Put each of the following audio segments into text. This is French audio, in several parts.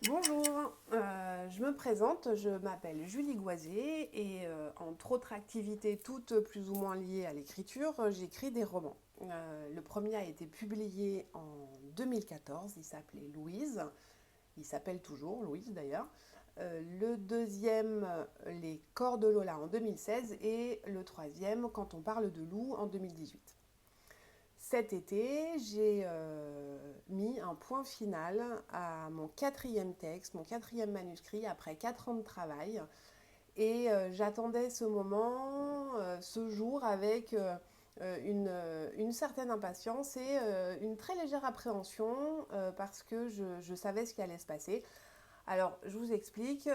Bonjour, je me présente, je m'appelle Julie Goisier et entre autres activités toutes plus ou moins liées à l'écriture, j'écris des romans. Le premier a été publié en 2014, il s'appelait Louise, il s'appelle toujours Louise d'ailleurs. Le deuxième, Les Corps de Lola en 2016 et le troisième, Quand on parle de loup en 2018. Cet été, j'ai mis un point final à mon quatrième texte, mon quatrième manuscrit, après 4 ans de travail. Et j'attendais ce moment, ce jour, avec une certaine impatience et une très légère appréhension, parce que je savais ce qui allait se passer. Alors, je vous explique.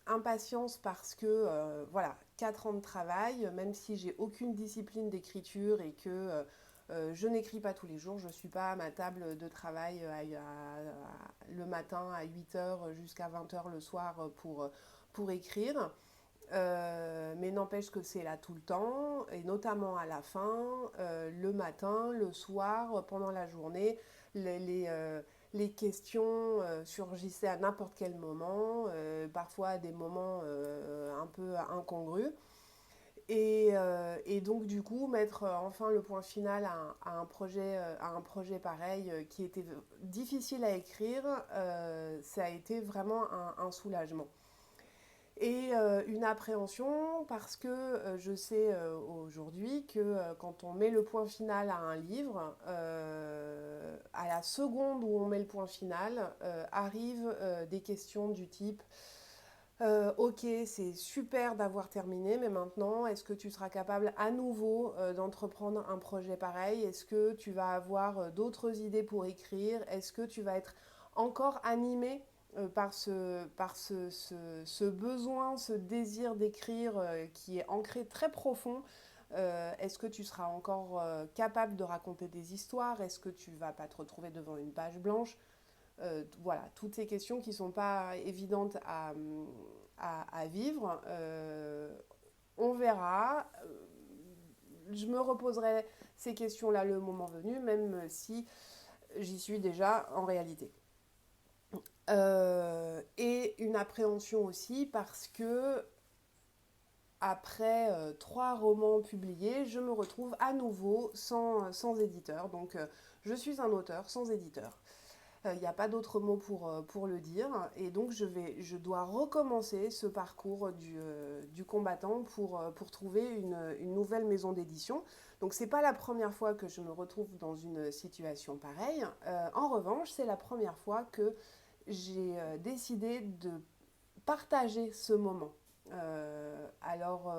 Impatience parce que, voilà, 4 ans de travail, même si j'ai aucune discipline d'écriture et que je n'écris pas tous les jours, je ne suis pas à ma table de travail le matin à 8 heures jusqu'à 20 heures le soir pour écrire. Mais n'empêche que c'est là tout le temps, et notamment à la fin, le matin, le soir, pendant la journée, les questions surgissaient à n'importe quel moment, parfois à des moments un peu incongrus. Et donc du coup, mettre enfin le point final à un projet pareil qui était difficile à écrire, ça a été vraiment un soulagement. Et une appréhension parce que je sais aujourd'hui que quand on met le point final à un livre, à la seconde où on met le point final, arrivent des questions du type ok, c'est super d'avoir terminé, mais maintenant, est-ce que tu seras capable à nouveau d'entreprendre un projet pareil? Est-ce que tu vas avoir d'autres idées pour écrire? Est-ce que tu vas être encore animé par ce besoin, ce désir d'écrire qui est ancré très profond? Est-ce que tu seras encore capable de raconter des histoires? Est-ce que tu vas pas te retrouver devant une page blanche? Voilà, toutes ces questions qui ne sont pas évidentes à vivre. On verra. Je me reposerai ces questions-là le moment venu, même si j'y suis déjà en réalité. Et une appréhension aussi parce que après 3 romans publiés, je me retrouve à nouveau sans éditeur. Donc je suis un auteur sans éditeur. Il n'y a pas d'autre mot pour le dire. Et donc, je dois recommencer ce parcours du combattant pour trouver une nouvelle maison d'édition. Donc, ce n'est pas la première fois que je me retrouve dans une situation pareille. En revanche, c'est la première fois que j'ai décidé de partager ce moment. Alors,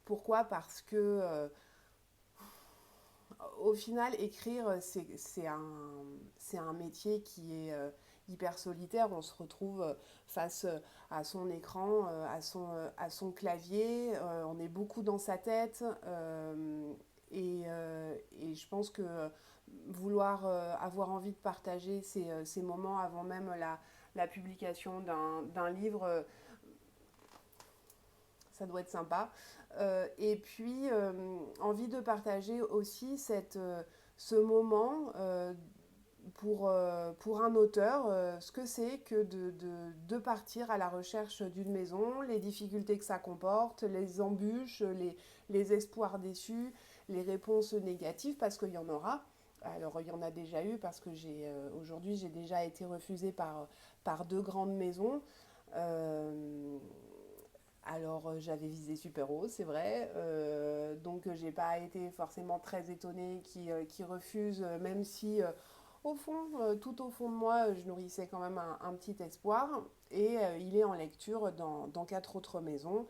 pourquoi? Parce que au final, écrire, c'est un métier qui est hyper solitaire. On se retrouve face à son écran, à son clavier. On est beaucoup dans sa tête. Et je pense que vouloir avoir envie de partager ces moments avant même la publication d'un livre, ça doit être sympa. Et puis, envie de partager aussi ce moment pour un auteur, ce que c'est que de partir à la recherche d'une maison, les difficultés que ça comporte, les embûches, les espoirs déçus, les réponses négatives, parce qu'il y en aura. Alors, il y en a déjà eu parce que aujourd'hui, j'ai déjà été refusée par 2 grandes maisons. Euh, alors, j'avais visé Super Haut, c'est vrai. Donc, j'ai pas été forcément très étonnée qu'ils refusent, même si, au fond, tout au fond de moi, je nourrissais quand même un petit espoir. Et il est en lecture dans 4 autres maisons.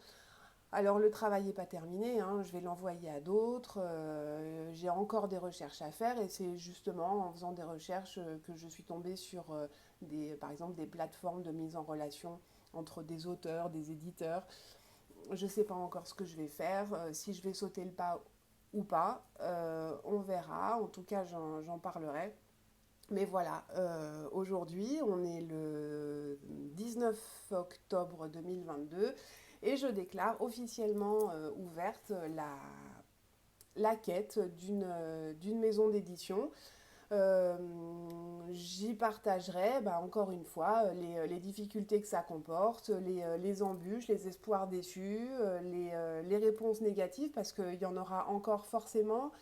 Alors, le travail n'est pas terminé, hein, je vais l'envoyer à d'autres. J'ai encore des recherches à faire. Et c'est justement en faisant des recherches que je suis tombée sur, par exemple, des plateformes de mise en relation entre des auteurs, des éditeurs. Je ne sais pas encore ce que je vais faire, si je vais sauter le pas ou pas. On verra. En tout cas, j'en parlerai. Mais voilà, aujourd'hui, on est le 19 octobre 2022 et je déclare officiellement ouverte la quête d'une maison d'édition. Euh, j'y partagerai, encore une fois, les difficultés que ça comporte, les embûches, les espoirs déçus, les réponses négatives, parce qu'il y en aura encore forcément.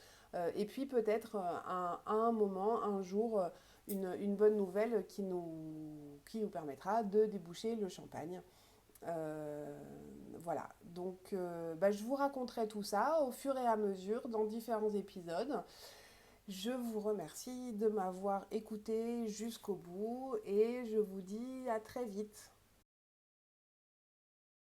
Et puis peut-être à un moment, un jour, une bonne nouvelle qui nous permettra de déboucher le champagne. Euh, voilà, donc je vous raconterai tout ça au fur et à mesure dans différents épisodes. Je vous remercie de m'avoir écouté jusqu'au bout et je vous dis à très vite.